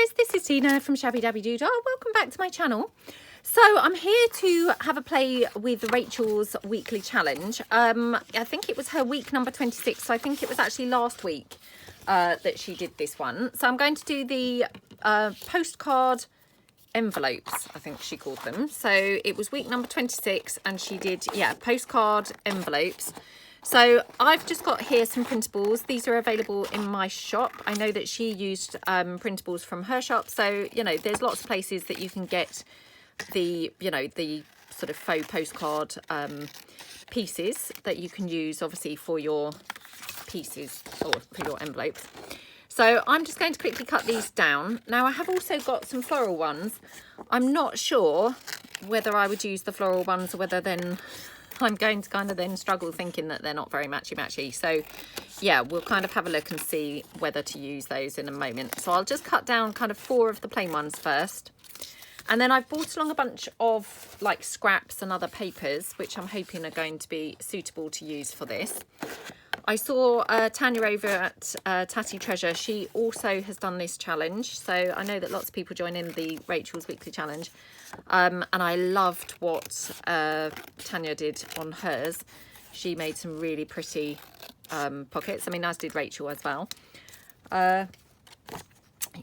guys, this is Tina from Shabbydabbydoodah. Welcome back to my channel. So I'm here to have a play with Rachel's weekly challenge. I think it was her week number 26, so I think it was actually last week that she did this one. So I'm going to do the postcard envelopes, I think she called them. So it was week number 26 and she did, yeah, postcard envelopes. So I've just got here some printables. These are available in my shop. I know that she used printables from her shop. So, you know, there's lots of places that you can get the, you know, the sort of faux postcard pieces that you can use, obviously, for your pieces or for your envelopes. So I'm just going to quickly cut these down. Now I have also got some floral ones. I'm not sure whether I would use the floral ones or whether then I'm going to kind of then struggle thinking that they're not very matchy-matchy. So yeah, we'll kind of have a look and see whether to use those in a moment. So I'll just cut down kind of 4 of the plain ones first. And then I've brought along a bunch of like scraps and other papers, which I'm hoping are going to be suitable to use for this. I saw Tanya over at Tatty Treasure. She also has done this challenge. So I know that lots of people join in the Rachel's weekly challenge. And I loved what Tanya did on hers. She made some really pretty pockets. I mean, as did Rachel as well.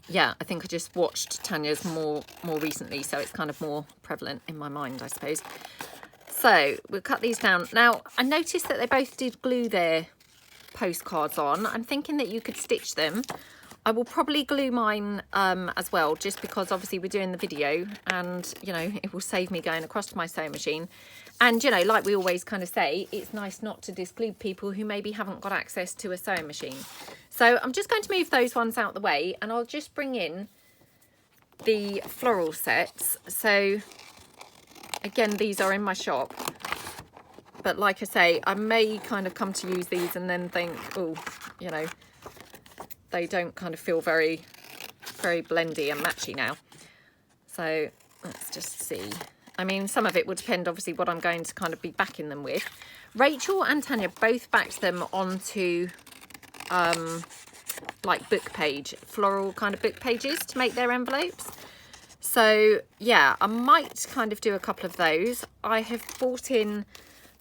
Yeah, I think I just watched Tanya's more recently, so it's kind of more prevalent in my mind, I suppose. So we'll cut these down. Now, I noticed that they both did glue their postcards on. I'm thinking that you could stitch them. I will probably glue mine as well, just because obviously we're doing the video and, you know, it will save me going across to my sewing machine. And, you know, like we always kind of say, it's nice not to disglue people who maybe haven't got access to a sewing machine. So I'm just going to move those ones out the way and I'll just bring in the floral sets. So again, these are in my shop. But like I say, I may kind of come to use these and then think, oh, you know, they don't kind of feel very blendy and matchy now. So let's just see. I mean, some of it will depend, obviously, what I'm going to kind of be backing them with. Rachel and Tanya both backed them onto like book page, floral kind of book pages to make their envelopes. So yeah, I might kind of do a couple of those. I have bought in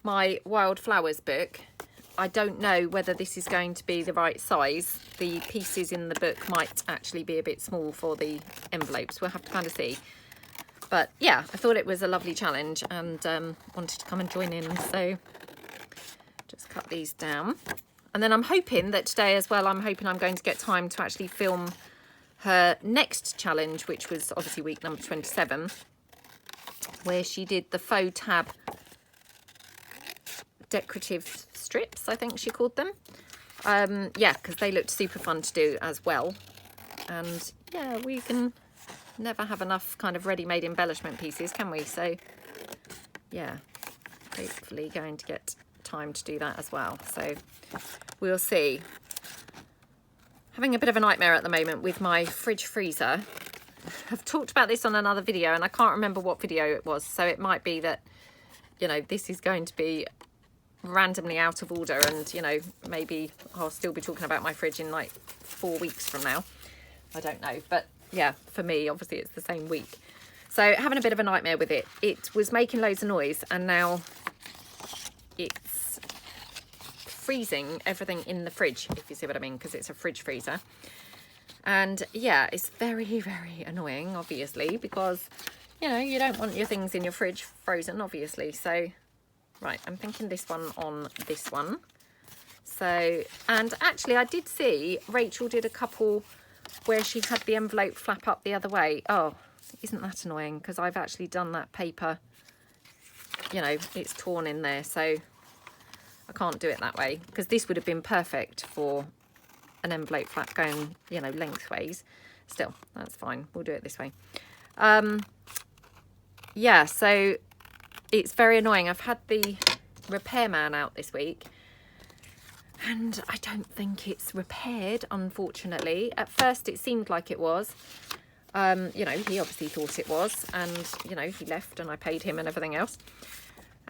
my wildflowers book. I don't know whether this is going to be the right size. The pieces in the book might actually be a bit small for the envelopes. We'll have to kind of see. But yeah, I thought it was a lovely challenge and wanted to come and join in. So just cut these down. And then I'm hoping that today as well, I'm going to get time to actually film her next challenge, which was obviously week number 27, where she did the faux tab decorative strips, I think she called them. Yeah, because they looked super fun to do as well. And yeah, we can never have enough kind of ready-made embellishment pieces, can we? So yeah, hopefully going to get time to do that as well. So we'll see. Having a bit of a nightmare at the moment with my fridge freezer. I've talked about this on another video and I can't remember what video it was, so it might be that, you know, this is going to be randomly out of order and, you know, maybe I'll still be talking about my fridge in like 4 weeks from now. I don't know, but yeah, for me obviously it's the same week. So having a bit of a nightmare with it. It was making loads of noise and now it's freezing everything in the fridge, if you see what I mean, because it's a fridge freezer. And yeah, it's very annoying, obviously, because, you know, you don't want your things in your fridge frozen, obviously. So right, I'm thinking this one on this one. So, and actually I did see Rachel did a couple where she had the envelope flap up the other way. Oh, isn't that annoying? Because I've actually done that paper, you know, it's torn in there. So I can't do it that way, because this would have been perfect for an envelope flap going, you know, lengthways. Still, that's fine. We'll do it this way. Yeah, so it's very annoying. I've had the repairman out this week and I don't think it's repaired, unfortunately. At first it seemed like it was. You know, he obviously thought it was, and, you know, he left and I paid him and everything else.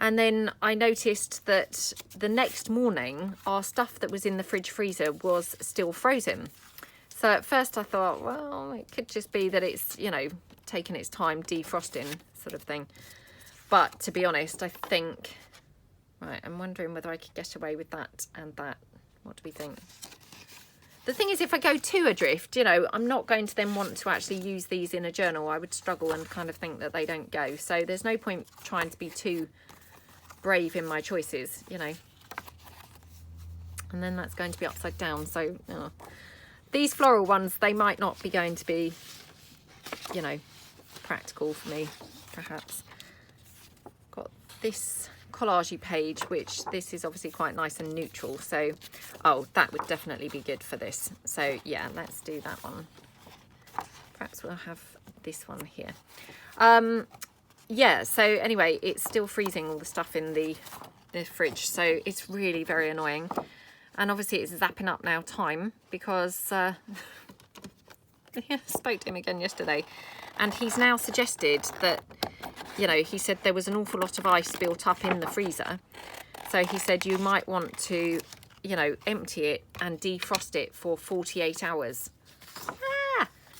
And then I noticed that the next morning, our stuff that was in the fridge freezer was still frozen. So at first I thought, well, it could just be that it's, you know, taking its time defrosting sort of thing. But to be honest, I think, right, I'm wondering whether I could get away with that and that. What do we think? The thing is, if I go too adrift, you know, I'm not going to then want to actually use these in a journal. I would struggle and kind of think that they don't go. So there's no point trying to be too brave in my choices, you know. And then that's going to be upside down. So these floral ones, they might not be going to be, you know, practical for me, perhaps. Got this collage page, which this is obviously quite nice and neutral. So, oh, that would definitely be good for this. So yeah, let's do that one. Perhaps we'll have this one here. Yeah, so anyway, it's still freezing all the stuff in the fridge. So it's really very annoying. And obviously it's zapping up now time because yeah, I spoke to him again yesterday and he's now suggested that, you know, he said there was an awful lot of ice built up in the freezer. So he said you might want to, you know, empty it and defrost it for 48 hours.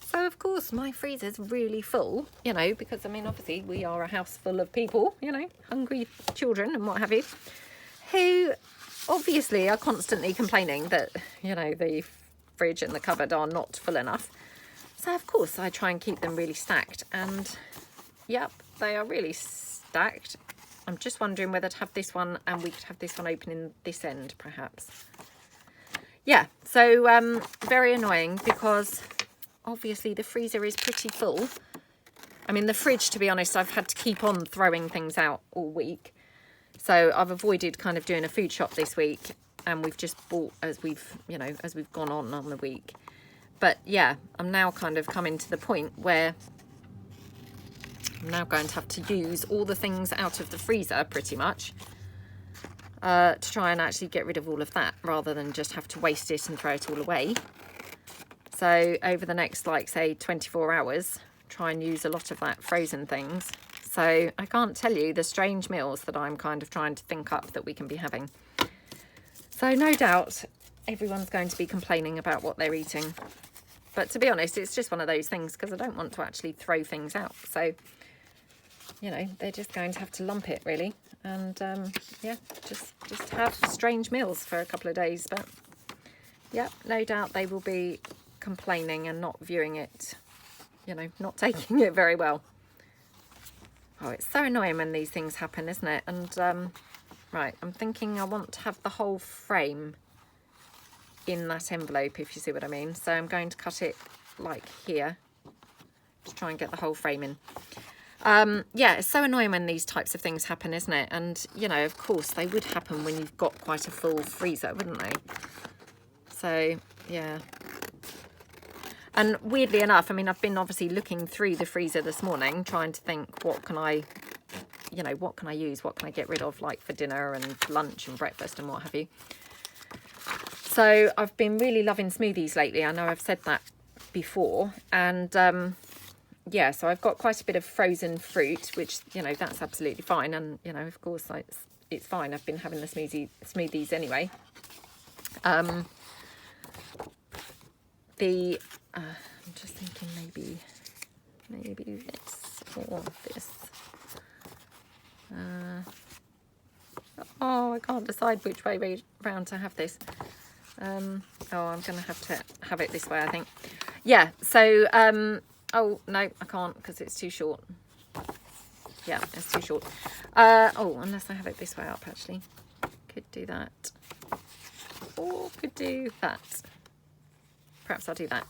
So of course my freezer's really full, you know, because I mean, obviously we are a house full of people, you know, hungry children and what have you, who obviously are constantly complaining that, you know, the fridge and the cupboard are not full enough. So of course I try and keep them really stacked, and yep, they are really stacked. I'm just wondering whether to have this one and we could have this one open in this end perhaps. Yeah, so very annoying because obviously the freezer is pretty full. I mean, the fridge, to be honest, I've had to keep on throwing things out all week. So I've avoided kind of doing a food shop this week, and we've just bought as we've, you know, as we've gone on the week. But yeah, I'm now kind of coming to the point where I'm now going to have to use all the things out of the freezer pretty much to try and actually get rid of all of that rather than just have to waste it and throw it all away. So over the next, like, say 24 hours, try and use a lot of that frozen things. So I can't tell you the strange meals that I'm kind of trying to think up that we can be having. So no doubt everyone's going to be complaining about what they're eating. But to be honest, it's just one of those things because I don't want to actually throw things out. So, you know, they're just going to have to lump it really. And yeah, just have strange meals for a couple of days. But yeah, no doubt they will be complaining and not viewing it, you know, not taking it very well. Oh, it's so annoying when these things happen, isn't it? And right, I'm thinking I want to have the whole frame in that envelope, if you see what I mean. So I'm going to cut it like here to try and get the whole frame in. Yeah, it's so annoying when these types of things happen, isn't it? And, you know, of course they would happen when you've got quite a full freezer, wouldn't they? So, yeah. And weirdly enough, I mean, I've been obviously looking through the freezer this morning, trying to think, what can I, you know, what can I use? What can I get rid of, like for dinner and lunch and breakfast and what have you? So I've been really loving smoothies lately. I know I've said that before. And yeah, so I've got quite a bit of frozen fruit, which, you know, that's absolutely fine. And, you know, of course, it's fine. I've been having the smoothies anyway. I'm just thinking maybe this or this. Oh, I can't decide which way round to have this. Oh, I'm going to have to have it this way, I think. Yeah, so, oh, no, I can't because it's too short. Yeah, it's too short. Oh, unless I have it this way up, actually. Could do that. Or could do that. Perhaps I'll do that.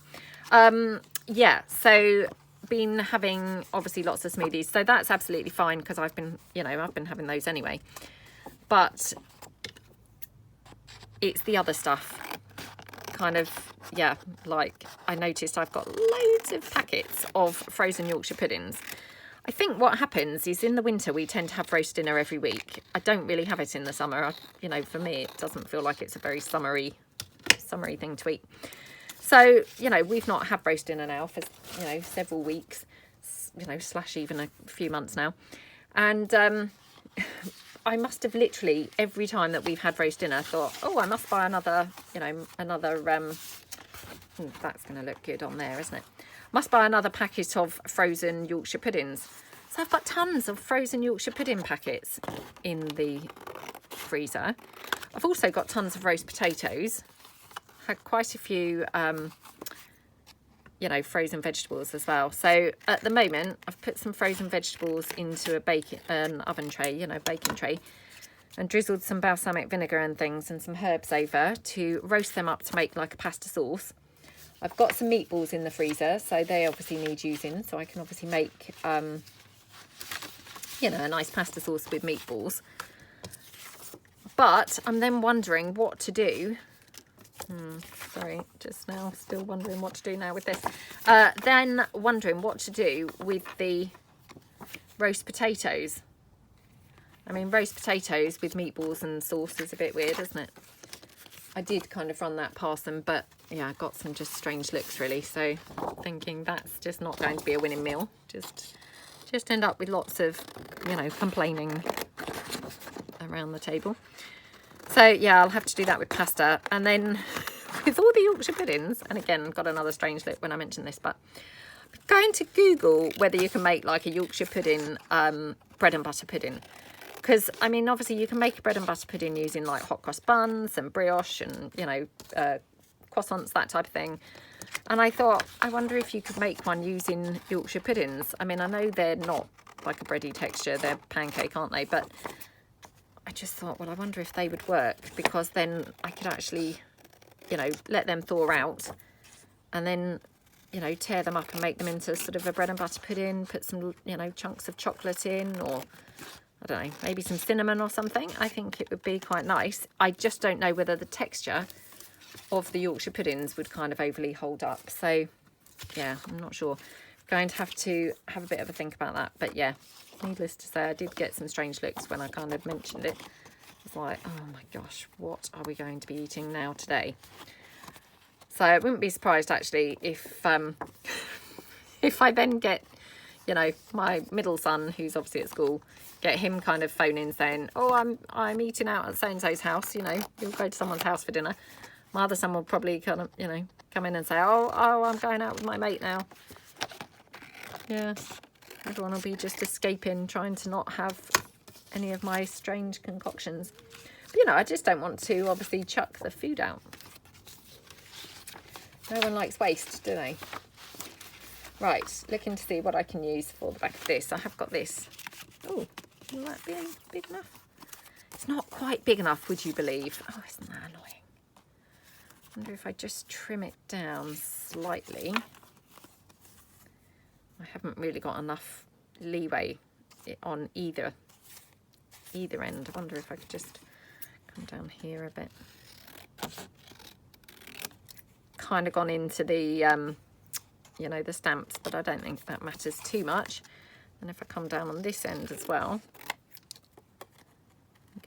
Yeah, so been having obviously lots of smoothies, so that's absolutely fine because I've been having those anyway. But it's the other stuff, kind of, yeah, like I noticed I've got loads of packets of frozen Yorkshire puddings. I think what happens is in the winter we tend to have roast dinner every week. I don't really have it in the summer. You know, for me it doesn't feel like it's a very summery thing to eat. So, you know, we've not had roast dinner now for, you know, several weeks, you know, / even a few months now. And I must have literally, every time that we've had roast dinner, thought, oh, I must buy another, you know, another That's going to look good on there, isn't it? Must buy another packet of frozen Yorkshire puddings. So I've got tons of frozen Yorkshire pudding packets in the freezer. I've also got tons of roast potatoes. Had quite a few, you know, frozen vegetables as well. So at the moment, I've put some frozen vegetables into an oven tray, you know, baking tray, and drizzled some balsamic vinegar and things and some herbs over to roast them up to make like a pasta sauce. I've got some meatballs in the freezer, so they obviously need using, so I can obviously make, you know, a nice pasta sauce with meatballs. But I'm then wondering what to do. Sorry, just now still wondering what to do now with this. Then wondering what to do with the roast potatoes. I mean, roast potatoes with meatballs and sauce is a bit weird, isn't it? I did kind of run that past them, but yeah, I got some just strange looks really. So thinking that's just not going to be a winning meal. Just end up with lots of, you know, complaining around the table. So yeah, I'll have to do that with pasta. And then with all the Yorkshire puddings, and again, got another strange look when I mentioned this, but I'm going to Google whether you can make like a Yorkshire pudding, bread and butter pudding. Because, I mean, obviously you can make a bread and butter pudding using like hot cross buns and brioche and, you know, croissants, that type of thing. And I thought, I wonder if you could make one using Yorkshire puddings. I mean, I know they're not like a bready texture, they're pancake, aren't they? But I just thought, well, I wonder if they would work, because then I could actually, you know, let them thaw out and then, you know, tear them up and make them into sort of a bread and butter pudding, put some, you know, chunks of chocolate in, or I don't know, maybe some cinnamon or something. I think it would be quite nice. I just don't know whether the texture of the Yorkshire puddings would kind of overly hold up. So yeah, I'm not sure. Going to have a bit of a think about that. But yeah, needless to say, I did get some strange looks when I kind of mentioned it. It's like, oh my gosh, what are we going to be eating now today? So I wouldn't be surprised actually if if I then get, you know, my middle son, who's obviously at school, get him kind of phoning saying, oh, I'm eating out at so-and-so's house, you know, you'll go to someone's house for dinner. My other son will probably kind of, you know, come in and say, oh, I'm going out with my mate now. Yeah, everyone will be just escaping, trying to not have any of my strange concoctions. But, you know, I just don't want to obviously chuck the food out. No one likes waste, do they? Right, looking to see what I can use for the back of this. I have got this. Oh, will that be big enough? It's not quite big enough, would you believe? Oh, isn't that annoying? I wonder if I just trim it down slightly. I haven't really got enough leeway on either end. I wonder if I could just come down here a bit. Kind of gone into the you know, the stamps, but I don't think that matters too much. And if I come down on this end as well,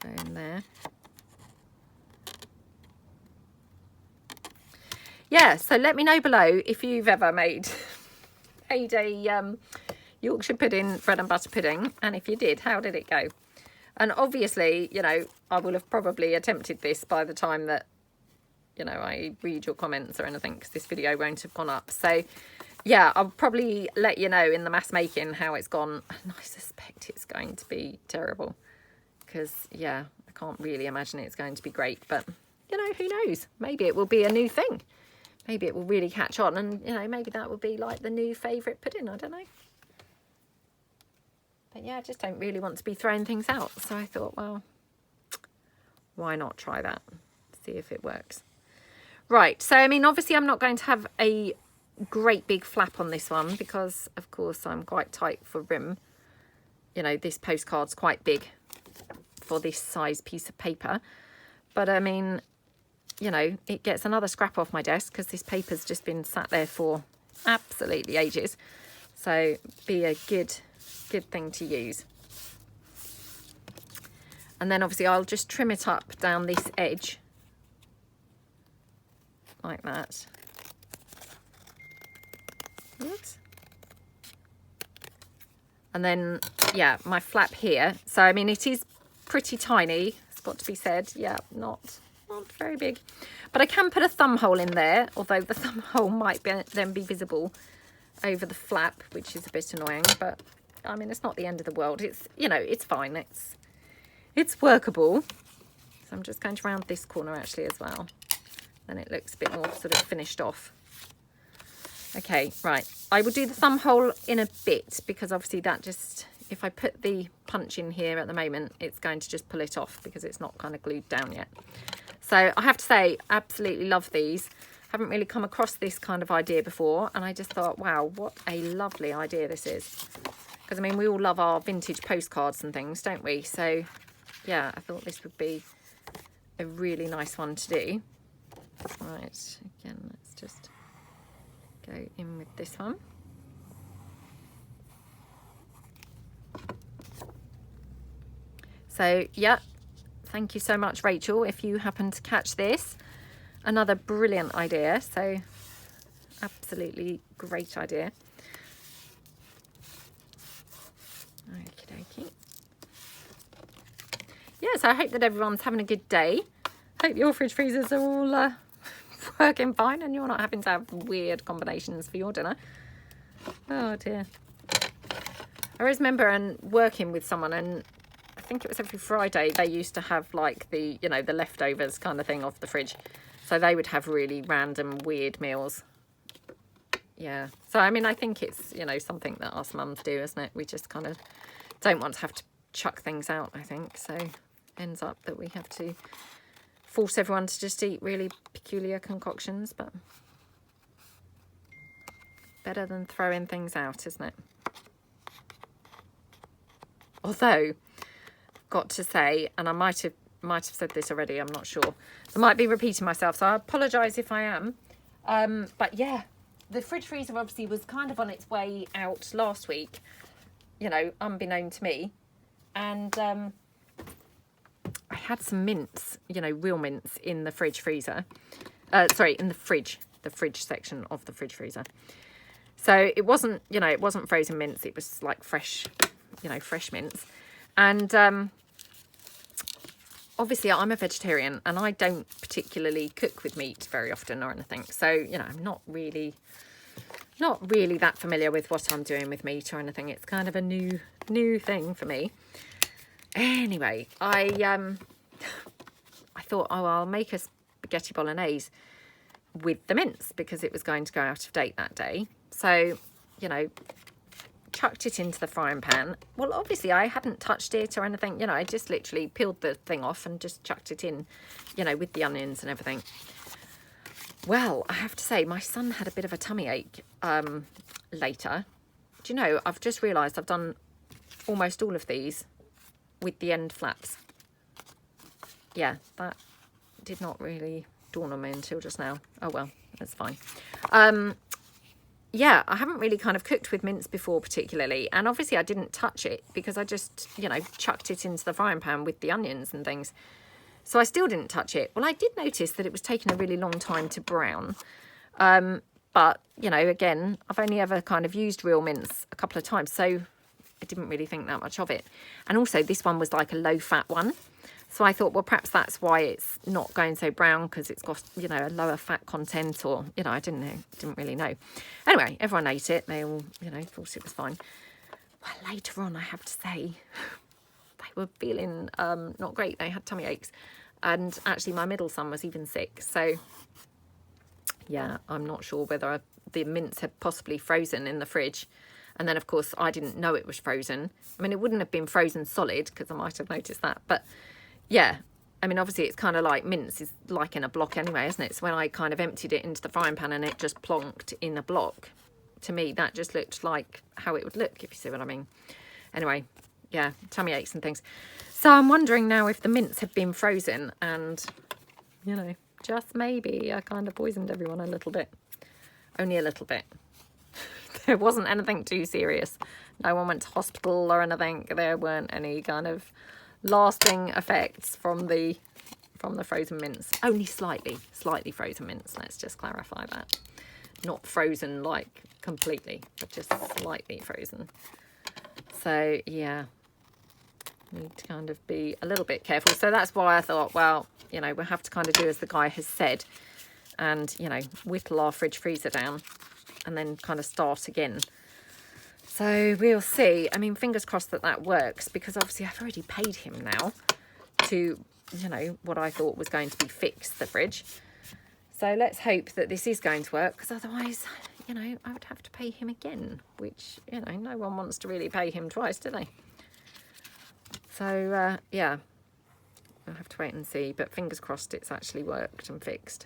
go in there. Yeah, so let me know below if you've ever made a Yorkshire pudding, bread and butter pudding, and if you did, how did it go? And obviously, you know, I will have probably attempted this by the time that, you know, I read your comments or anything, because this video won't have gone up. So yeah, I'll probably let you know in the mass making how it's gone. And I suspect it's going to be terrible, because yeah, I can't really imagine it's going to be great. But you know, who knows, maybe it will be a new thing, maybe it will really catch on, and you know, maybe that will be like the new favourite pudding, I don't know. But yeah, I just don't really want to be throwing things out, so I thought, well, why not try that, see if it works. Right, so I mean, obviously I'm not going to have a great big flap on this one, because of course I'm quite tight for room. You know, this postcard's quite big for this size piece of paper. But I mean, you know, it gets another scrap off my desk, because this paper's just been sat there for absolutely ages. So be a good thing to use. And then obviously I'll just trim it up down this edge like that. Oops. And then yeah, my flap here. So I mean, it is pretty tiny, it's got to be said. Yeah, not not very big. But I can put a thumb hole in there, although the thumb hole might then be visible over the flap, which is a bit annoying. But I mean, it's not the end of the world. It's, you know, it's fine. It's workable. So I'm just going to round this corner actually as well. Then it looks a bit more sort of finished off. Okay, right. I will do the thumb hole in a bit because obviously that just, if I put the punch in here at the moment, it's going to just pull it off because it's not kind of glued down yet. So I have to say, absolutely love these. Haven't really come across this kind of idea before. And I just thought, wow, what a lovely idea this is. Because, I mean, we all love our vintage postcards and things, don't we? So, yeah, I thought this would be a really nice one to do. Right, again, let's just go in with this one. So, yeah, thank you so much, Rachel, if you happen to catch this. Another brilliant idea, so absolutely great idea. Okie dokie. Yeah, so I hope that everyone's having a good day. Hope your fridge freezers are all working fine and you're not having to have weird combinations for your dinner. Oh dear. I always remember working with someone, and I think it was every Friday they used to have like the, you know, the leftovers kind of thing off the fridge. So they would have really random weird meals. Yeah. So, I mean, I think it's, you know, something that us mums do, isn't it? We just kind of don't want to have to chuck things out, I think. So ends up that we have to force everyone to just eat really peculiar concoctions, but better than throwing things out, isn't it? Although, got to say, and I might have said this already, I'm not sure. I might be repeating myself, so I apologise if I am. But yeah, the fridge freezer obviously was kind of on its way out last week, you know, unbeknown to me. And I had some mints, you know, real mints in the fridge freezer. Sorry, in the fridge section of the fridge freezer. So it wasn't, you know, it wasn't frozen mints. It was like fresh, you know, fresh mints. And obviously I'm a vegetarian and I don't particularly cook with meat very often or anything. So, you know, I'm not really that familiar with what I'm doing with meat or anything. It's kind of a new thing for me. Anyway, I thought, oh, I'll make a spaghetti bolognese with the mince because it was going to go out of date that day. So, you know, chucked it into the frying pan. Well, obviously I hadn't touched it or anything, you know, I just literally peeled the thing off and just chucked it in, you know, with the onions and everything. Well, I have to say, my son had a bit of a tummy ache later. Do you know, I've just realised I've done almost all of these with the end flaps. Yeah, that did not really dawn on me until just now. Oh well, that's fine. Yeah, I haven't really kind of cooked with mince before particularly, and obviously I didn't touch it because I just, you know, chucked it into the frying pan with the onions and things. So I still didn't touch it. Well, I did notice that it was taking a really long time to brown. But, you know, again, I've only ever kind of used real mince a couple of times, so I didn't really think that much of it. And also this one was like a low fat one. So I thought, well, perhaps that's why it's not going so brown, because it's got, you know, a lower fat content, or, you know, I didn't really know. Anyway, everyone ate it. They all, you know, thought it was fine. Well, later on, I have to say, they were feeling not great. They had tummy aches. And actually, my middle son was even sick. So, yeah, I'm not sure whether the mince had possibly frozen in the fridge. And then, of course, I didn't know it was frozen. I mean, it wouldn't have been frozen solid, because I might have noticed that. But yeah, I mean, obviously it's kind of like mince is like in a block anyway, isn't it? So when I kind of emptied it into the frying pan and it just plonked in a block, to me that just looked like how it would look, if you see what I mean. Anyway, yeah, tummy aches and things. So I'm wondering now if the mince had been frozen and, you know, just maybe I kind of poisoned everyone a little bit. Only a little bit. There wasn't anything too serious. No one went to hospital or anything. There weren't any kind of lasting effects from the frozen mince. Only slightly frozen mince. Let's just clarify that. Not frozen like completely, but just slightly frozen. So yeah, need to kind of be a little bit careful. So that's why I thought, well, you know, we'll have to kind of do as the guy has said and, you know, whittle our fridge freezer down and then kind of start again. So we'll see. I mean, fingers crossed that that works, because obviously I've already paid him now to, you know, what I thought was going to be fixed, the fridge. So let's hope that this is going to work, because otherwise, you know, I would have to pay him again, which, you know, no one wants to really pay him twice, do they? So, yeah, I'll have to wait and see, but fingers crossed it's actually worked and fixed.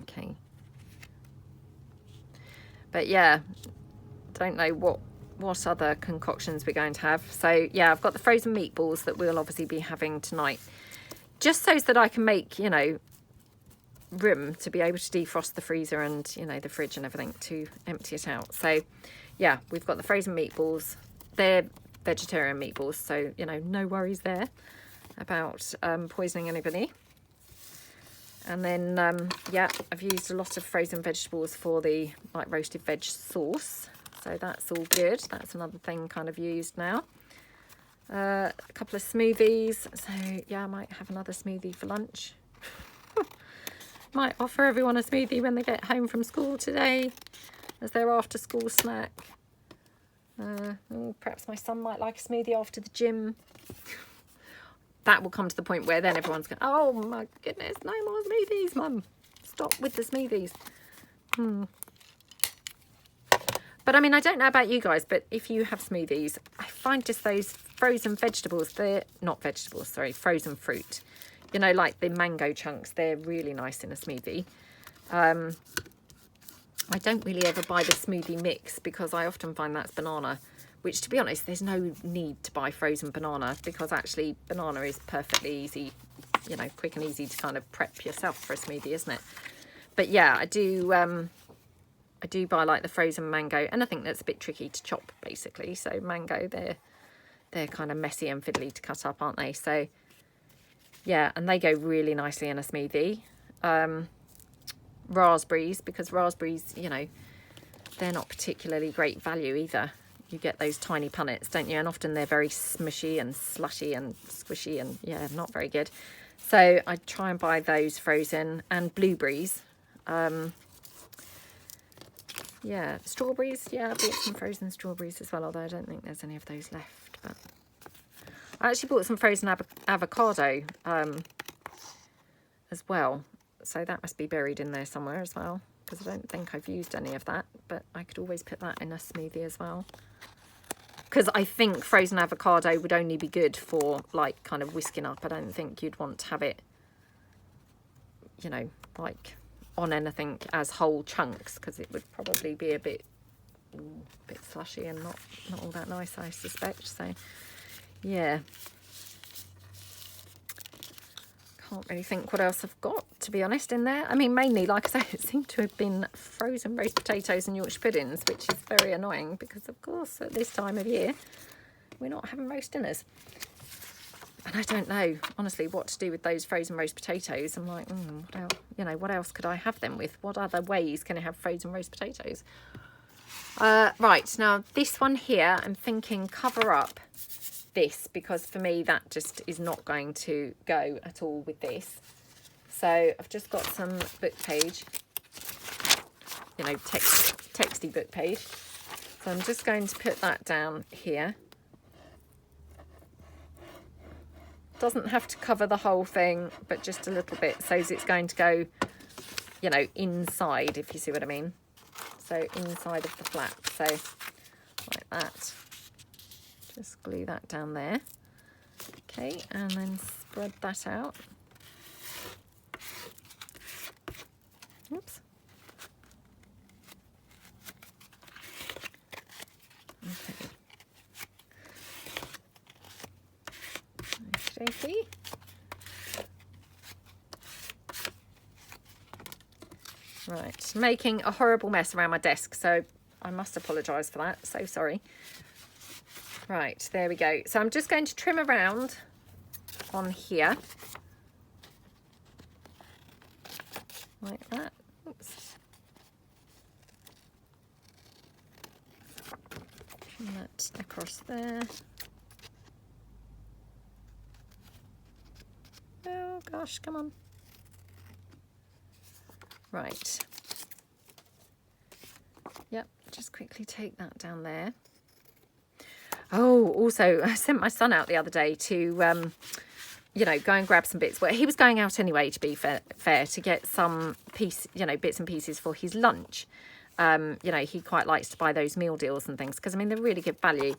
Okay. But yeah, don't know what other concoctions we're going to have. So yeah, I've got the frozen meatballs that we'll obviously be having tonight, just so that I can make, you know, room to be able to defrost the freezer and, you know, the fridge and everything, to empty it out. So yeah, we've got the frozen meatballs. They're vegetarian meatballs, so, you know, no worries there about poisoning anybody. And then yeah, I've used a lot of frozen vegetables for the like roasted veg sauce, so that's all good. That's another thing kind of used now. A couple of smoothies, so yeah, I might have another smoothie for lunch. Might offer everyone a smoothie when they get home from school today as their after school snack. Perhaps my son might like a smoothie after the gym. That will come to the point where then everyone's going, oh my goodness, no more smoothies, Mum. Stop with the smoothies. But I mean, I don't know about you guys, but if you have smoothies, I find just those frozen vegetables, they're not vegetables, sorry, frozen fruit. You know, like the mango chunks, they're really nice in a smoothie. I don't really ever buy the smoothie mix, because I often find that's banana, which, to be honest, there's no need to buy frozen banana, because actually banana is perfectly easy, you know, quick and easy to kind of prep yourself for a smoothie, isn't it? But yeah, I do buy like the frozen mango, anything that's a bit tricky to chop, basically. So mango, they're kind of messy and fiddly to cut up, aren't they? So yeah, and they go really nicely in a smoothie. Raspberries, because raspberries, you know, they're not particularly great value either. You get those tiny punnets, don't you? And often they're very smushy and slushy and squishy and, yeah, not very good. So I try and buy those frozen. And blueberries. Yeah, strawberries. Yeah, I bought some frozen strawberries as well, although I don't think there's any of those left. But I actually bought some frozen avocado as well. So that must be buried in there somewhere as well, because I don't think I've used any of that. But I could always put that in a smoothie as well, because I think frozen avocado would only be good for like kind of whisking up. I don't think you'd want to have it, you know, like on anything as whole chunks, because it would probably be a bit slushy and not all that nice, I suspect. So yeah, can't really think what else I've got, to be honest, in there. I mean, mainly, like I say, it seemed to have been frozen roast potatoes and Yorkshire puddings, which is very annoying, because of course at this time of year we're not having roast dinners. And I don't know, honestly, what to do with those frozen roast potatoes. I'm like, what else? You know, what else could I have them with? What other ways can I have frozen roast potatoes? Right, now this one here, I'm thinking cover up this, because for me that just is not going to go at all with this. So I've just got some book page, you know, texty book page. So I'm just going to put that down here. Doesn't have to cover the whole thing, but just a little bit, so it's going to go, you know, inside, if you see what I mean. So inside of the flap, so like that. Just glue that down there. Okay, and then spread that out. Oops. Okay. Okay. Right, making a horrible mess around my desk, so I must apologise for that. So sorry. Right, there we go. So I'm just going to trim around on here. Like that. Oops. Trim that across there. gosh, come on. Right. Yep, just quickly take that down there. Oh, also, I sent my son out the other day to, you know, go and grab some bits. Well, he was going out anyway, to be fair, to get some bits and pieces for his lunch. You know, he quite likes to buy those meal deals and things because, I mean, they're really good value.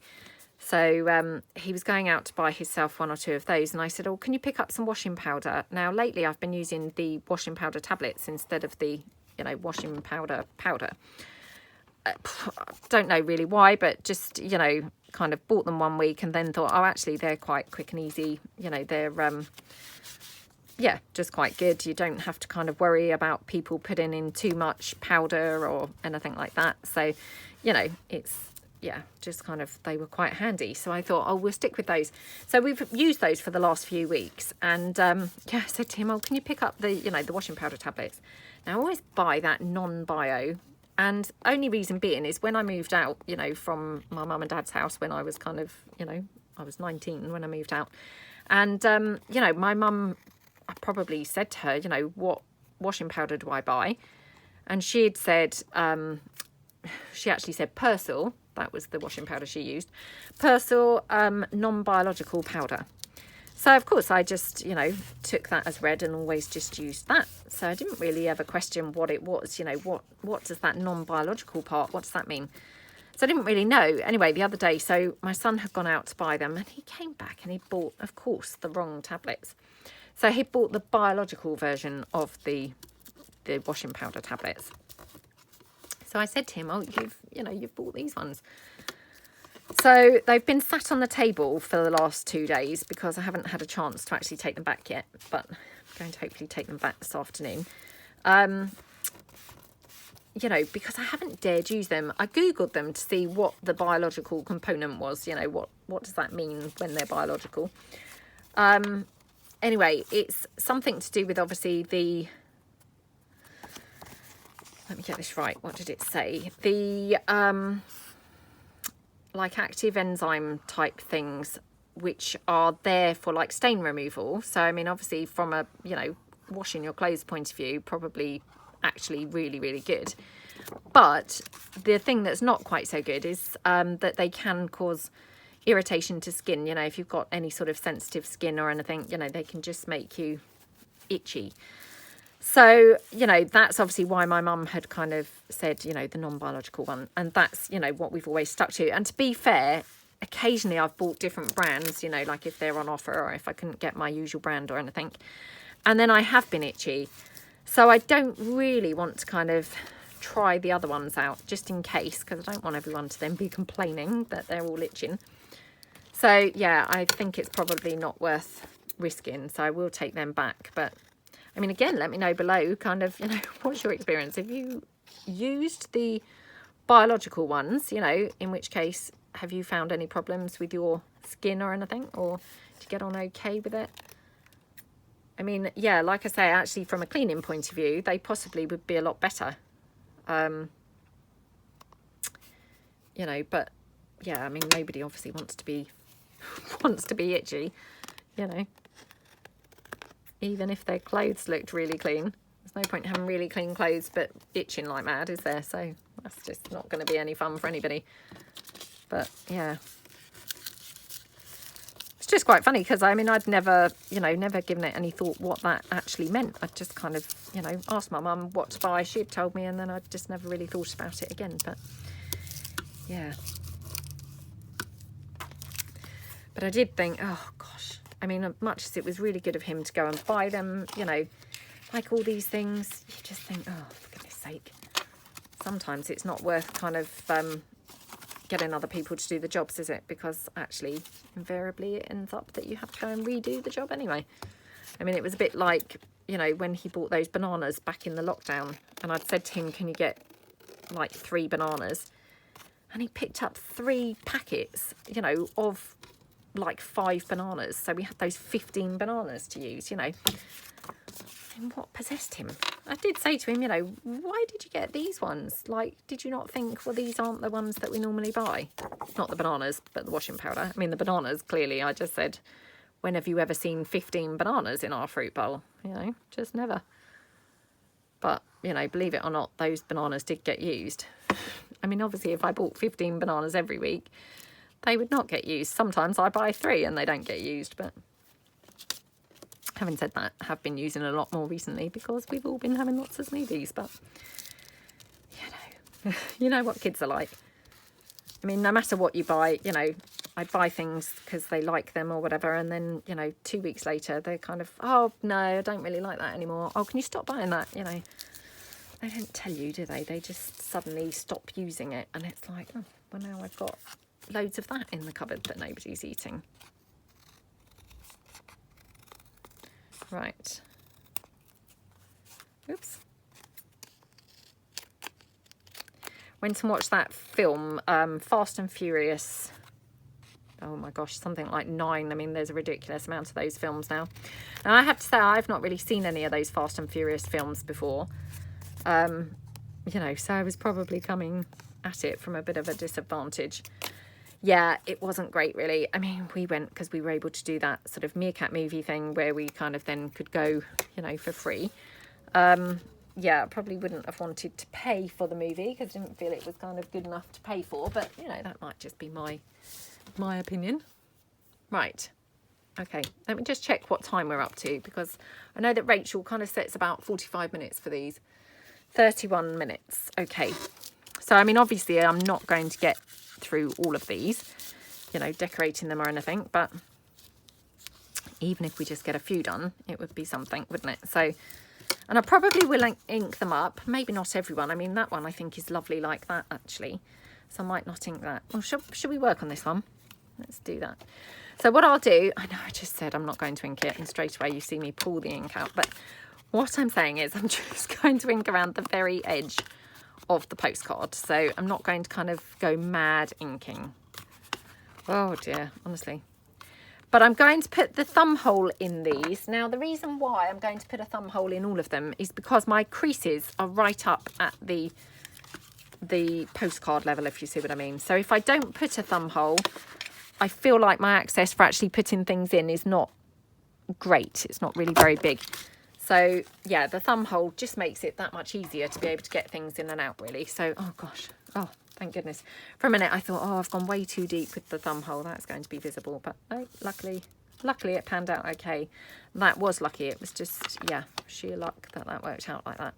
So he was going out to buy himself 1 or 2 of those, and I said, oh, can you pick up some washing powder? Now, lately I've been using the washing powder tablets instead of the, you know, washing powder. Don't know really why, but just, you know, kind of bought them 1 week and then thought, oh, actually they're quite quick and easy. You know, they're yeah, just quite good. You don't have to kind of worry about people putting in too much powder or anything like that. So, you know, it's, yeah, just kind of, they were quite handy. So I thought, oh, we'll stick with those. So we've used those for the last few weeks. And yeah, I said to him, oh, can you pick up the, you know, the washing powder tablets? Now I always buy that non-bio. And only reason being is when I moved out, you know, from my mum and dad's house when I was kind of, you know, I was 19 when I moved out. And, you know, my mum, I probably said to her, you know, what washing powder do I buy? And she had said, she actually said Persil. That was the washing powder she used. Persil non-biological powder. So, of course, I just, you know, took that as read and always just used that. So I didn't really ever question what it was, you know, what does that non-biological part, what does that mean? So I didn't really know. Anyway, the other day, so my son had gone out to buy them and he came back and he bought, of course, the wrong tablets. So he bought the biological version of the washing powder tablets. So I said to him, oh, you've bought these ones. So they've been sat on the table for the last 2 days because I haven't had a chance to actually take them back yet, but I'm going to hopefully take them back this afternoon. You know, because I haven't dared use them. I Googled them to see what the biological component was, you know, what does that mean when they're biological? Anyway, it's something to do with obviously the, let me get this right, what did it say? The, like active enzyme type things, which are there for like stain removal. So, I mean, obviously from a, you know, washing your clothes point of view, probably actually really, really good. But the thing that's not quite so good is that they can cause irritation to skin. You know, if you've got any sort of sensitive skin or anything, you know, they can just make you itchy. So, you know, that's obviously why my mum had kind of said, you know, the non-biological one. And that's, you know, what we've always stuck to. And to be fair, occasionally I've bought different brands, you know, like if they're on offer or if I couldn't get my usual brand or anything. And then I have been itchy. So I don't really want to kind of try the other ones out just in case, because I don't want everyone to then be complaining that they're all itching. So, yeah, I think it's probably not worth risking. So I will take them back. But I mean, again, let me know below kind of, you know, what's your experience? Have you used the biological ones, you know, in which case, have you found any problems with your skin or anything? Or did you get on okay with it? I mean, yeah, like I say, actually, from a cleaning point of view, they possibly would be a lot better. You know, but yeah, I mean, nobody obviously wants to be itchy, you know. Even if their clothes looked really clean. There's no point having really clean clothes but itching like mad, is there? So that's just not going to be any fun for anybody. But yeah. It's just quite funny because, I mean, I'd never, you know, never given it any thought what that actually meant. I'd just kind of, you know, asked my mum what to buy. She'd told me and then I'd just never really thought about it again. But yeah. But I did think, oh, gosh. I mean, much as it was really good of him to go and buy them, you know, like all these things, you just think, oh, for goodness sake. Sometimes it's not worth kind of getting other people to do the jobs, is it? Because actually, invariably, it ends up that you have to go and redo the job anyway. I mean, it was a bit like, you know, when he bought those bananas back in the lockdown. And I'd said to him, can you get like 3 bananas? And he picked up 3 packets, you know, of like 5 bananas. So we had those 15 bananas to use, you know. And what possessed him? I did say to him, you know, why did you get these ones? Like, did you not think, well, these aren't the ones that we normally buy? Not the bananas, but the washing powder. I mean, the bananas, clearly, I just said, when have you ever seen 15 bananas in our fruit bowl? You know, just never. But, you know, believe it or not, those bananas did get used. I mean, obviously, if I bought 15 bananas every week, they would not get used. Sometimes I buy 3 and they don't get used. But having said that, I have been using a lot more recently because we've all been having lots of smoothies. But, you know, you know what kids are like. I mean, no matter what you buy, you know, I buy things because they like them or whatever, and then, you know, 2 weeks later, they're kind of, oh, no, I don't really like that anymore. Oh, can you stop buying that? You know, they don't tell you, do they? They just suddenly stop using it, and it's like, oh, well, now I've got loads of that in the cupboard that nobody's eating. Right. Oops. Went and watched that film, Fast and Furious. Oh my gosh, something like 9. I mean, there's a ridiculous amount of those films now. And I have to say, I've not really seen any of those Fast and Furious films before. You know, so I was probably coming at it from a bit of a disadvantage. Yeah, it wasn't great, really. I mean, we went because we were able to do that sort of meerkat movie thing where we kind of then could go, you know, for free. Yeah, I probably wouldn't have wanted to pay for the movie because I didn't feel it was kind of good enough to pay for. But, you know, that might just be my opinion. Right. Okay, let me just check what time we're up to, because I know that Rachel kind of sets about 45 minutes for these. 31 minutes. Okay. So, I mean, obviously I'm not going to get through all of these, you know, decorating them or anything, but even if we just get a few done, it would be something, wouldn't it? So, and I probably will ink them up. Maybe not everyone. I mean, that one I think is lovely like that, actually. So I might not ink that. Well, should we work on this one? Let's do that. So what I'll do, I know I just said I'm not going to ink it, and straight away you see me pull the ink out. But what I'm saying is I'm just going to ink around the very edge of the postcard. So I'm not going to kind of go mad inking. Oh dear, honestly. But I'm going to put the thumb hole in these. Now, the reason why I'm going to put a thumb hole in all of them is because my creases are right up at the postcard level, if you see what I mean. So if I don't put a thumb hole, I feel like my access for actually putting things in is not great. It's not really very big. So yeah, the thumb hole just makes it that much easier to be able to get things in and out, really. So, oh gosh, oh, thank goodness. For a minute I thought, oh, I've gone way too deep with the thumb hole. That's going to be visible, but no, luckily it panned out okay. That was lucky. It was just, yeah, sheer luck that worked out like that.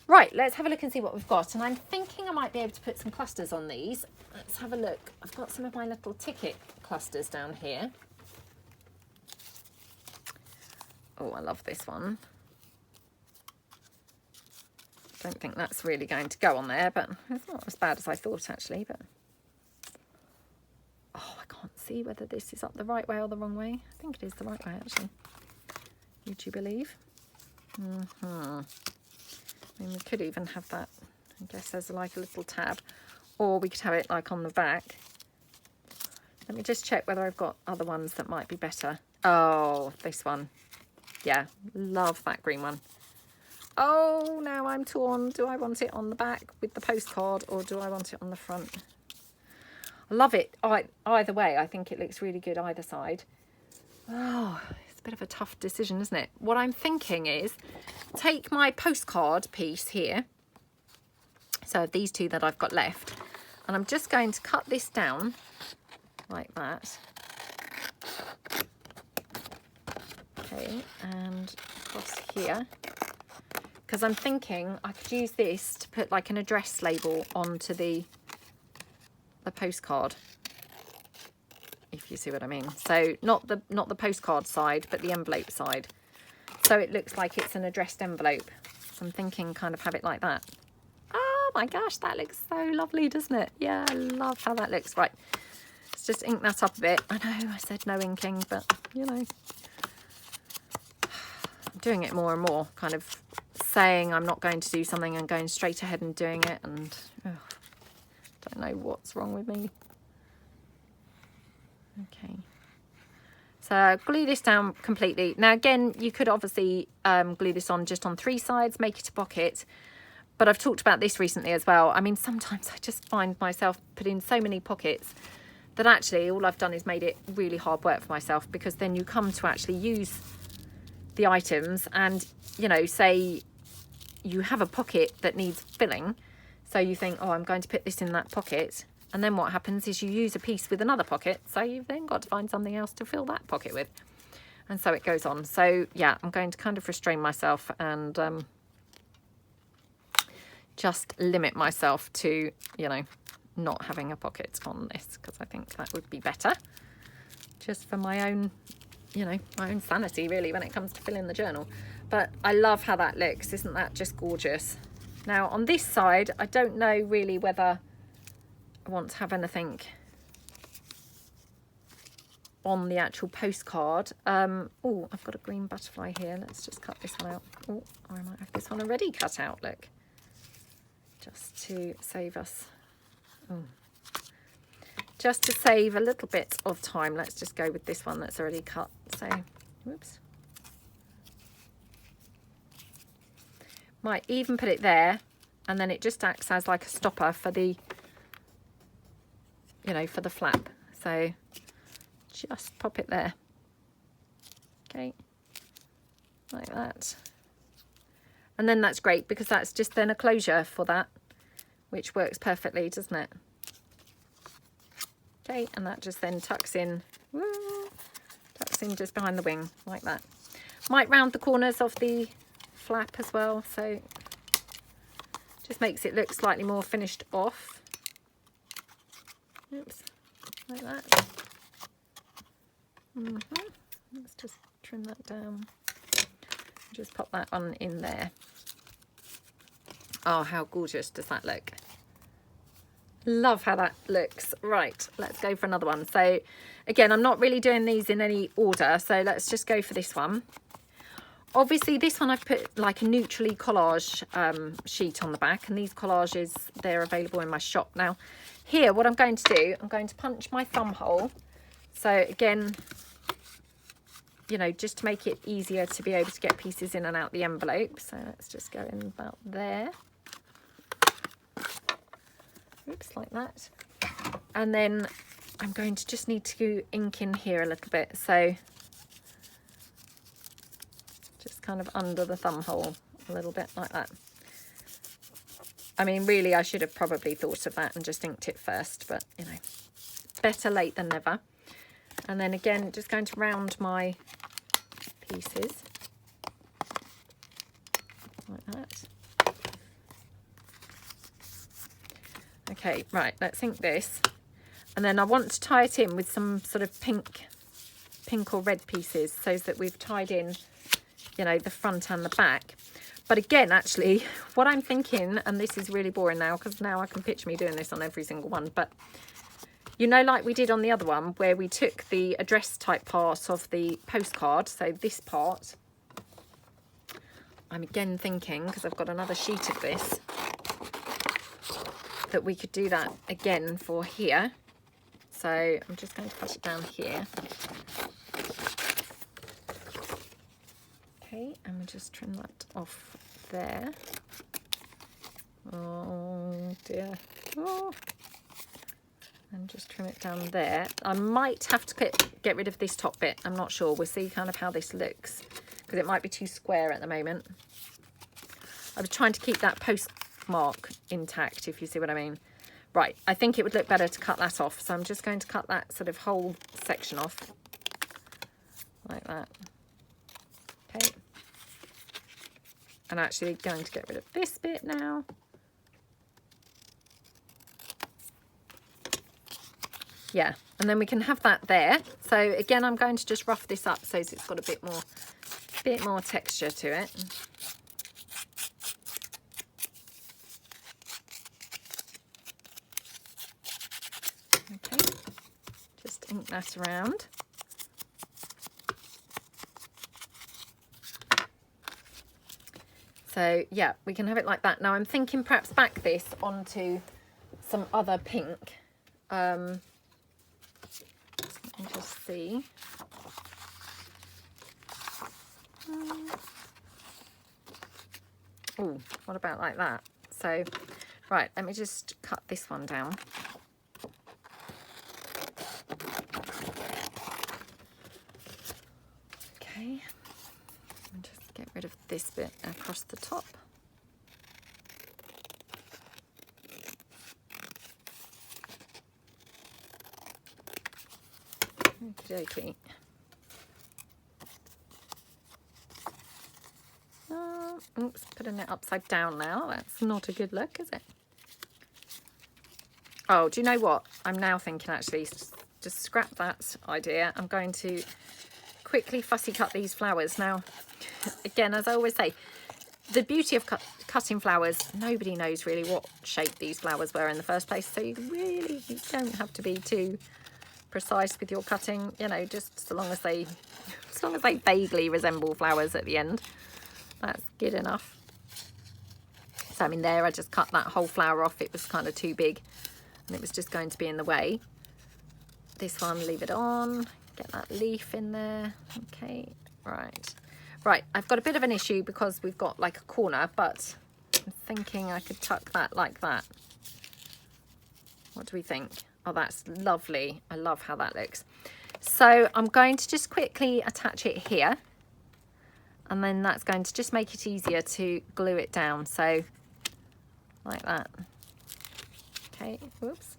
Right, let's have a look and see what we've got. And I'm thinking I might be able to put some clusters on these. Let's have a look. I've got some of my little ticket clusters down here. Oh, I love this one. Don't think that's really going to go on there, but it's not as bad as I thought, actually. But oh, I can't see whether this is up the right way or the wrong way. I think it is the right way, actually. Would you believe? I mean, we could even have that, I guess, as like a little tab, or we could have it like on the back. Let me just check whether I've got other ones that might be better. Oh, this one. Yeah, love that green one. Oh, now I'm torn. Do I want it on the back with the postcard, or do I want it on the front? I love it either way. I think it looks really good either side. Oh, it's a bit of a tough decision, isn't it? What I'm thinking is take my postcard piece here. So these two that I've got left. And I'm just going to cut this down like that. Okay, and across here. Because I'm thinking I could use this to put like an address label onto the postcard, if you see what I mean. So not the postcard side, but the envelope side. So it looks like it's an addressed envelope. So I'm thinking kind of have it like that. Oh my gosh, that looks so lovely, doesn't it? Yeah, I love how that looks. Right, let's just ink that up a bit. I know I said no inking, but you know, I'm doing it more and more, kind of saying I'm not going to do something and going straight ahead and doing it, and don't know what's wrong with me. Okay, so glue this down completely. Now again, you could obviously glue this on just on 3 sides, make it a pocket, but I've talked about this recently as well. I mean, sometimes I just find myself putting so many pockets that actually all I've done is made it really hard work for myself, because then you come to actually use the items and, you know, say you have a pocket that needs filling. So you think, oh, I'm going to put this in that pocket. And then what happens is you use a piece with another pocket. So you've then got to find something else to fill that pocket with. And so it goes on. So yeah, I'm going to kind of restrain myself and just limit myself to, you know, not having a pocket on this, because I think that would be better. Just for my own, you know, my own sanity really when it comes to filling the journal. But I love how that looks. Isn't that just gorgeous? Now on this side, I don't know really whether I want to have anything on the actual postcard. Oh, I've got a green butterfly here. Let's just cut this one out. Oh, I might have this one already cut out, look. Just to save us. Oh. Just to save a little bit of time, let's just go with this one that's already cut. So, whoops. Might even put it there, and then it just acts as like a stopper for the, you know, for the flap. So just pop it there. Okay, like that. And then that's great, because that's just then a closure for that, which works perfectly, doesn't it? Okay, and that just then tucks in just behind the wing, like that. Might round the corners of the flap as well, so just makes it look slightly more finished off. Oops, like that. Let's just trim that down. Just pop that on in there. Oh, how gorgeous does that look? Love how that looks. Right, let's go for another one. So again, I'm not really doing these in any order, so let's just go for this one. Obviously this one I've put like a neutrally collage sheet on the back, and these collages, they're available in my shop. Now here, what I'm going to do, I'm going to punch my thumb hole. So again, you know, just to make it easier to be able to get pieces in and out the envelope. So let's just go in about there. Oops, like that. And then I'm going to just need to ink in here a little bit. So just kind of under the thumb hole a little bit like that. I mean, really, I should have probably thought of that and just inked it first, but you know, better late than never. And then again, just going to round my pieces like that. Okay, right, let's ink this. And then I want to tie it in with some sort of pink or red pieces, so that we've tied in, you know, the front and the back. But again, actually, what I'm thinking, and this is really boring now, because now I can picture me doing this on every single one, but you know, like we did on the other one, where we took the address type part of the postcard, so this part, I'm again thinking, because I've got another sheet of this, that we could do that again for here. So I'm just going to put it down here. Okay, and we'll just trim that off there. Oh dear. Oh. And just trim it down there. I might have to get rid of this top bit. I'm not sure. We'll see kind of how this looks, because it might be too square at the moment. I was trying to keep that postmark intact, if you see what I mean. Right, I think it would look better to cut that off. So I'm just going to cut that sort of whole section off. Like that. Okay. And actually going to get rid of this bit now. Yeah, and then we can have that there. So again, I'm going to just rough this up so it's got a bit more texture to it. Okay, just ink that around. So yeah, we can have it like that. Now I'm thinking perhaps back this onto some other pink. Let me just see. Oh, what about like that? So, right, let me just cut this one down. this bit across the top. Okey-dokey. Oops, putting it upside down now. That's not a good look, is it? Oh, do you know what? I'm now thinking actually, just scrap that idea. I'm going to quickly fussy cut these flowers. Now, again, as I always say, the beauty of cutting flowers, nobody knows really what shape these flowers were in the first place. So you really don't have to be too precise with your cutting, you know, just so long as they vaguely resemble flowers at the end. That's good enough. So I mean, there I just cut that whole flower off. It was kind of too big and it was just going to be in the way. This one, leave it on, get that leaf in there. Okay, right, I've got a bit of an issue because we've got like a corner, but I'm thinking I could tuck that like that. What do we think? Oh, that's lovely. I love how that looks. So I'm going to just quickly attach it here, and then that's going to just make it easier to glue it down. So like that. Okay, whoops.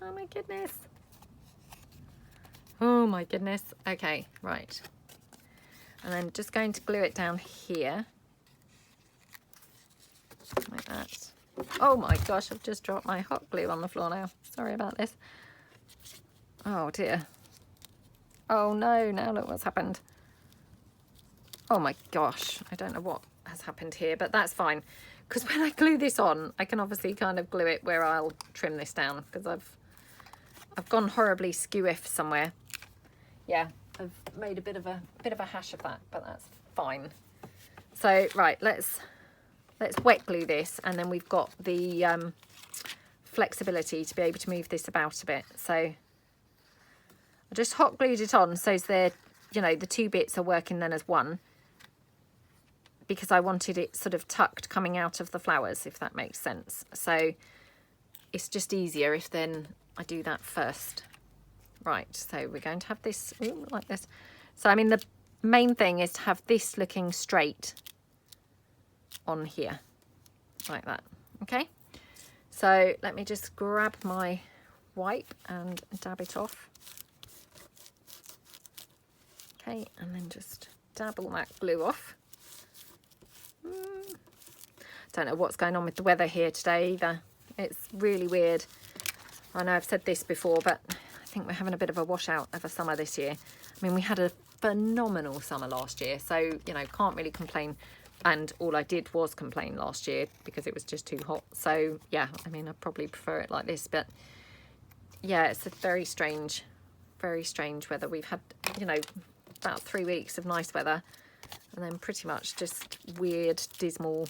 Oh my goodness. Oh my goodness. Okay, right. And then just going to glue it down here. Like that. Oh my gosh, I've just dropped my hot glue on the floor now. Sorry about this. Oh dear. Oh no, now look what's happened. Oh my gosh, I don't know what has happened here, but that's fine. Because when I glue this on, I can obviously kind of glue it where I'll trim this down, because I've gone horribly skew-iff somewhere. Yeah, I've made a bit of a hash of that, but that's fine. So right, let's wet glue this, and then we've got the flexibility to be able to move this about a bit. So I just hot glued it on so they're, you know, the two bits are working then as one, because I wanted it sort of tucked coming out of the flowers, if that makes sense. So it's just easier if then I do that first. Right, so we're going to have this like this. So I mean, the main thing is to have this looking straight on here, like that. Okay, so let me just grab my wipe and dab it off. Okay, and then just dab all that glue off. Don't know what's going on with the weather here today either. It's really weird. I know I've said this before, but I think we're having a bit of a washout of a summer this year. I mean, we had a phenomenal summer last year, so, you know, can't really complain. And all I did was complain last year because it was just too hot. So, yeah, I mean, I probably prefer it like this. But, yeah, it's a very strange weather. We've had, you know, about 3 weeks of nice weather. And then pretty much just weird, dismal,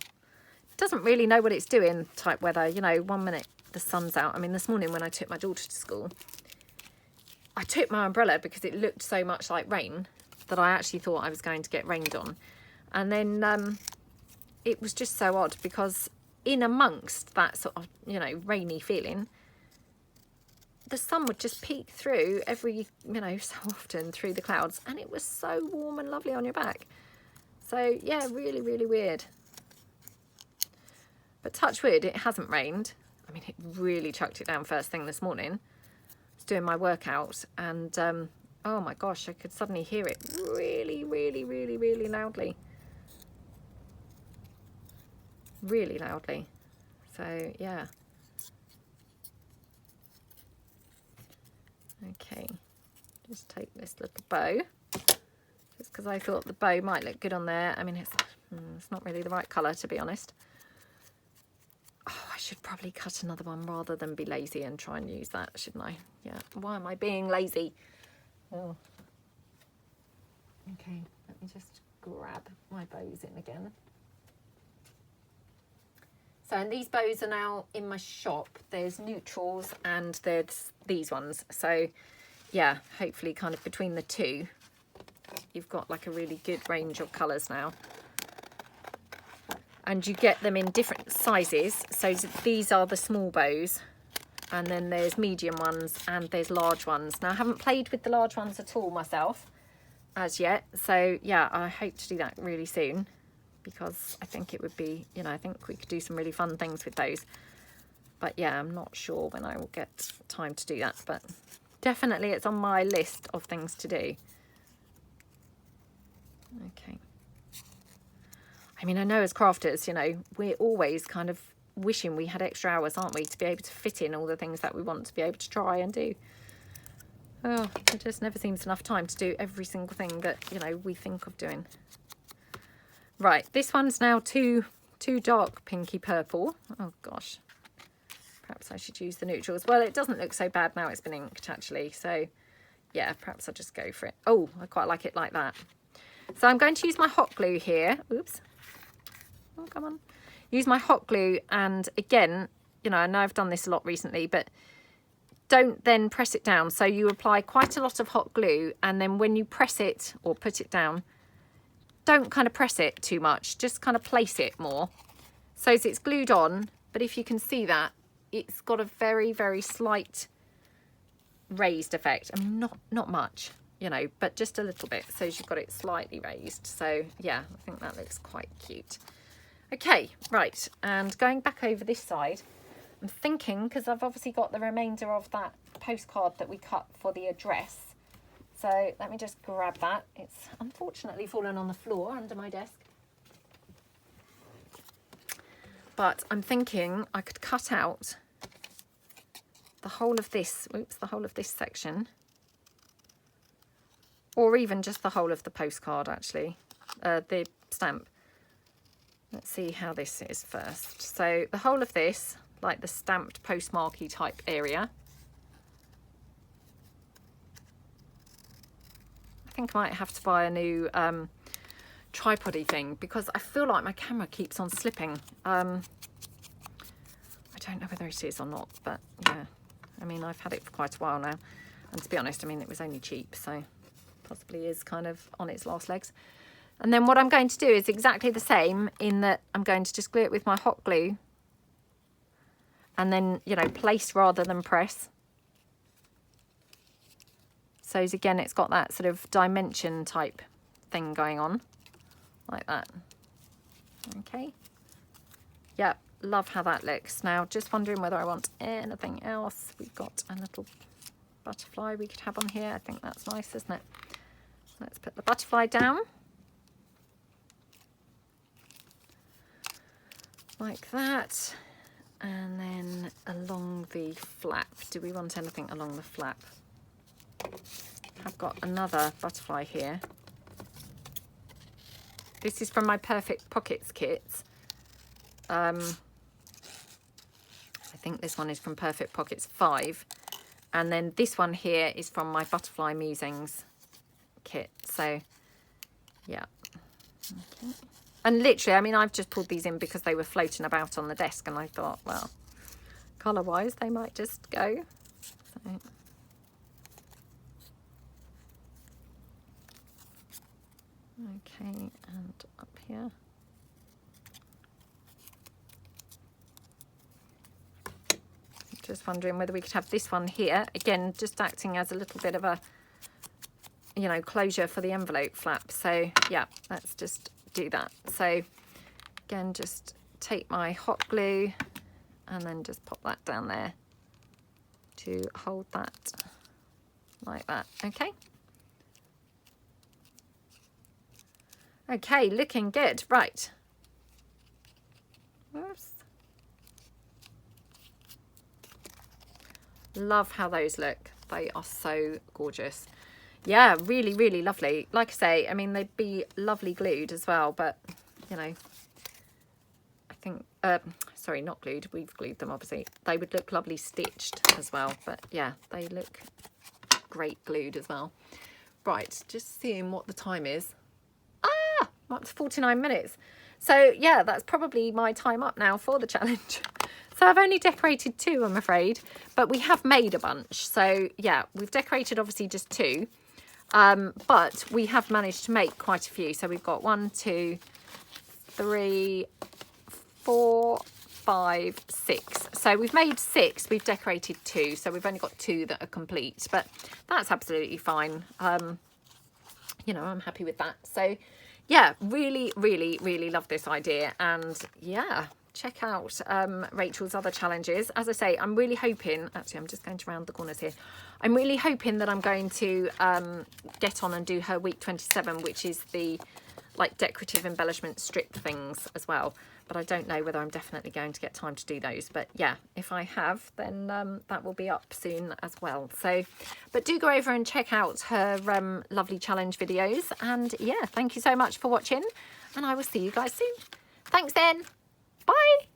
doesn't really know what it's doing type weather. You know, 1 minute the sun's out. I mean, this morning when I took my daughter to school, I took my umbrella because it looked so much like rain that I actually thought I was going to get rained on. And then it was just so odd because in amongst that sort of, you know, rainy feeling, the sun would just peek through every, you know, so often through the clouds, and it was so warm and lovely on your back. So yeah, really, really weird. But touch wood, it hasn't rained. I mean, it really chucked it down first thing this morning. I was doing my workout, and oh my gosh, I could suddenly hear it really, really, really, really loudly. Really loudly. So yeah. Okay, just take this little bow, just because I thought the bow might look good on there. I mean, it's not really the right colour, to be honest. Oh, I should probably cut another one rather than be lazy and try and use that, shouldn't I? Yeah, why am I being lazy? Oh. Okay, let me just grab my bows in again. So, and these bows are now in my shop. There's neutrals and there's these ones. So, yeah, hopefully kind of between the two, you've got like a really good range of colours now. And you get them in different sizes. So these are the small bows. And then there's medium ones and there's large ones. Now, I haven't played with the large ones at all myself as yet. So, yeah, I hope to do that really soon. because I think it would be, you know, I think we could do some really fun things with those. But yeah, I'm not sure when I will get time to do that, but definitely it's on my list of things to do. Okay. I mean, I know as crafters, you know, we're always kind of wishing we had extra hours, aren't we, to be able to fit in all the things that we want to be able to try and do. Oh, there just never seems enough time to do every single thing that, you know, we think of doing. Right, this one's now too dark pinky purple. Oh gosh, perhaps I should use the neutrals. Well, it doesn't look so bad now it's been inked actually, so yeah, perhaps I'll just go for it. Oh, I quite like it like that. So I'm going to use my hot glue here. Oops. Oh, come on. Use my hot glue, and again, you know, I know I've done this a lot recently, but don't then press it down. So you apply quite a lot of hot glue, and then when you press it or put it down, don't kind of press it too much, just kind of place it more so as it's glued on. But if you can see that, it's got a very, very slight raised effect, and not much, you know, but just a little bit, so you've got it slightly raised. So yeah, I think that looks quite cute. Okay, right, and going back over this side, I'm thinking, because I've obviously got the remainder of that postcard that we cut for the address, so let me just grab that. It's unfortunately fallen on the floor under my desk. But I'm thinking I could cut out the whole of this, the whole of this section. Or even just the whole of the postcard, actually, the stamp. Let's see how this is first. So the whole of this, like the stamped postmarky type area. I think I might have to buy a new tripod-y thing, because I feel like my camera keeps on slipping. I don't know whether it is or not, but yeah. I mean, I've had it for quite a while now. And to be honest, I mean, it was only cheap, so possibly is kind of on its last legs. And then what I'm going to do is exactly the same, in that I'm going to just glue it with my hot glue. And then, you know, place rather than press. So again, it's got that sort of dimension type thing going on, like that. Okay. Yep, love how that looks. Now, just wondering whether I want anything else. We've got a little butterfly we could have on here. I think that's nice, isn't it? Let's put the butterfly down. Like that. And then along the flap. Do we want anything along the flap? I've got another butterfly here. This is from my Perfect Pockets kit. I think this one is from Perfect Pockets 5. And then this one here is from my Butterfly Musings kit. So, yeah. Okay. And literally, I mean, I've just pulled these in because they were floating about on the desk. And I thought, well, colour-wise, they might just go. So. Okay, and up here. Just wondering whether we could have this one here. Again, just acting as a little bit of a, you know, closure for the envelope flap. So, yeah, let's just do that. So, again, just take my hot glue and then just pop that down there to hold that like that. Okay. Okay, looking good. Right. Whoops. Love how those look. They are so gorgeous. Yeah, really, really lovely. Like I say, I mean, they'd be lovely glued as well, but, you know, I think, sorry, not glued. We've glued them, obviously. They would look lovely stitched as well, but yeah, they look great glued as well. Right, just seeing what the time is. Up to 49 minutes. So yeah, that's probably my time up now for the challenge. So I've only decorated 2, I'm afraid, but we have made a bunch. So yeah, we've decorated obviously just 2, but we have managed to make quite a few. So we've got 1, 2, 3, 4, 5, 6. So we've made 6, we've decorated 2. So we've only got 2 that are complete, but that's absolutely fine. You know, I'm happy with that. So yeah, really, really, really love this idea. And yeah, check out Rachel's other challenges. As I say, I'm really hoping, actually I'm just going to round the corners here, I'm really hoping that I'm going to get on and do her week 27, which is the like decorative embellishment strip things as well, but I don't know whether I'm definitely going to get time to do those. But yeah, if I have, then that will be up soon as well. So but do go over and check out her lovely challenge videos. And yeah, thank you so much for watching, and I will see you guys soon. Thanks then. Bye.